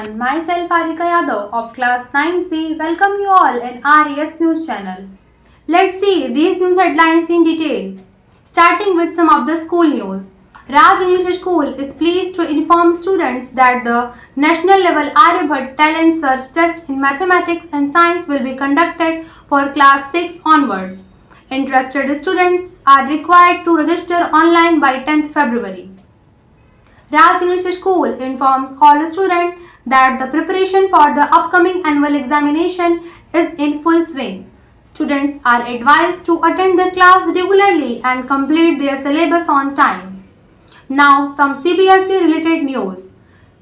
everyone, myself Arika Yadav of class 9th B welcome you all in RES News channel. Let's see these news headlines in detail. Starting with some of the school news. Raj English School is pleased to inform students that the national level Aryabhatta Talent Search Test in Mathematics and Science will be conducted for class 6 onwards. Interested students are required to register online by 10th February. Raj English School informs all students that the preparation for the upcoming annual examination is in full swing. Students are advised to attend the class regularly and complete their syllabus on time. Now some CBSE related news.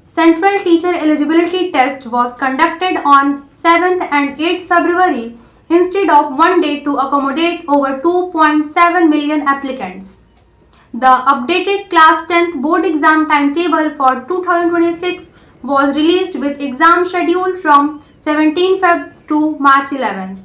Central Teacher Eligibility Test was conducted on 7th and 8th February instead of one day to accommodate over 2.7 million applicants. The updated Class 10th Board Exam timetable for 2026 was released with exam schedule from 17 Feb to March 11.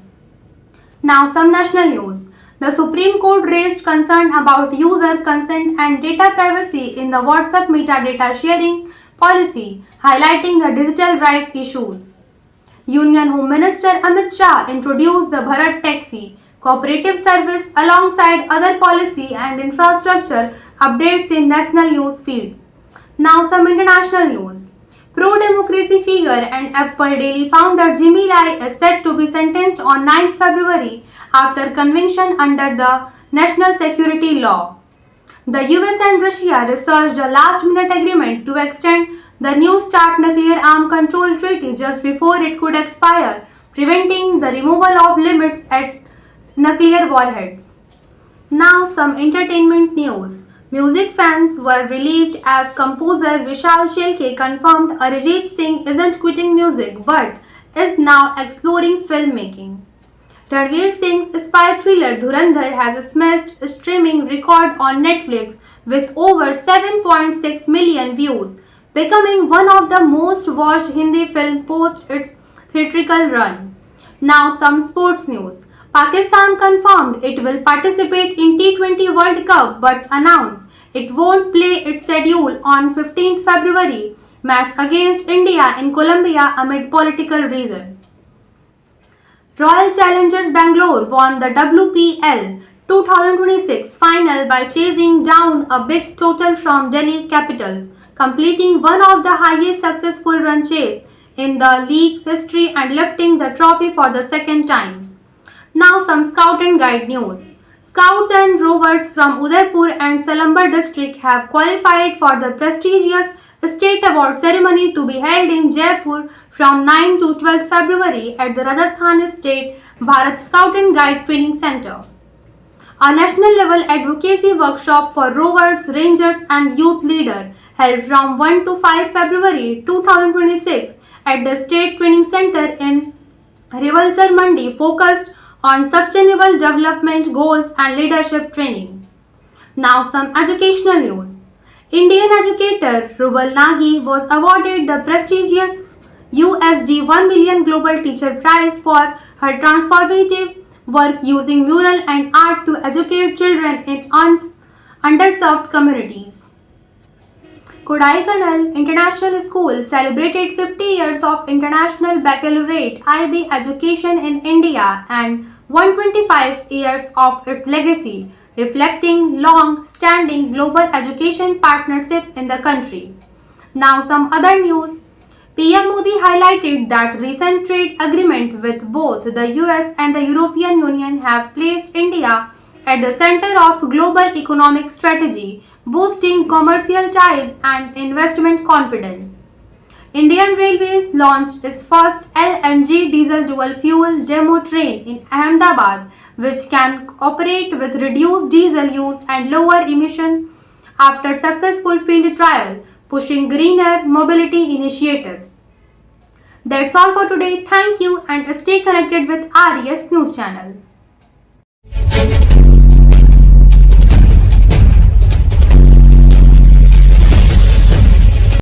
Now some national news. The Supreme Court raised concern about user consent and data privacy in the WhatsApp metadata sharing policy, highlighting the digital right issues. Union Home Minister Amit Shah introduced the Bharat Taxi cooperative service alongside other policy and infrastructure updates in national news feeds. Now some international news. Pro-democracy figure and Apple Daily founder Jimmy Lai is set to be sentenced on 9th February after conviction under the national security law. The US and Russia researched a last-minute agreement to extend the New START nuclear arm control treaty just before it could expire, preventing the removal of limits at nuclear warheads. Now some entertainment news. Music fans were relieved as composer Vishal Shelke confirmed Arijit Singh isn't quitting music but is now exploring filmmaking. Ranveer Singh's spy thriller Dhurandhar has smashed streaming record on Netflix with over 7.6 million views, becoming one of the most watched Hindi film post its theatrical run. Now some sports news. Pakistan confirmed it will participate in T20 World Cup but announced it won't play its schedule on 15th February match against India in Colombia amid political reasons. Royal Challengers Bangalore won the WPL 2026 final by chasing down a big total from Delhi Capitals, completing one of the highest successful run chase in the league's history and lifting the trophy for the second time. Now some Scout and Guide news. Scouts and Rovers from Udaipur and Salambar district have qualified for the prestigious State Award ceremony to be held in Jaipur from 9 to 12 February at the Rajasthan State Bharat Scout and Guide Training Center. A national level advocacy workshop for Rovers, Rangers and Youth Leader held from 1 to 5 February 2026 at the State Training Center in Rivalsar Mandi focused on sustainable development goals and leadership training. Now some educational news. Indian educator Rubal Nagi was awarded the prestigious USD 1 million Global Teacher Prize for her transformative work using mural and art to educate children in underserved communities. Kodaikanal International School celebrated 50 years of International Baccalaureate IB education in India and 125 years of its legacy, reflecting long-standing global education partnership in the country. Now some other news. PM Modi highlighted that recent trade agreement with both the US and the European Union have placed India at the center of global economic strategy, boosting commercial ties and investment confidence. Indian Railways launched its first LNG diesel dual fuel demo train in Ahmedabad, which can operate with reduced diesel use and lower emission after successful field trial, pushing greener mobility initiatives. That's all for today. Thank you and stay connected with RES News channel.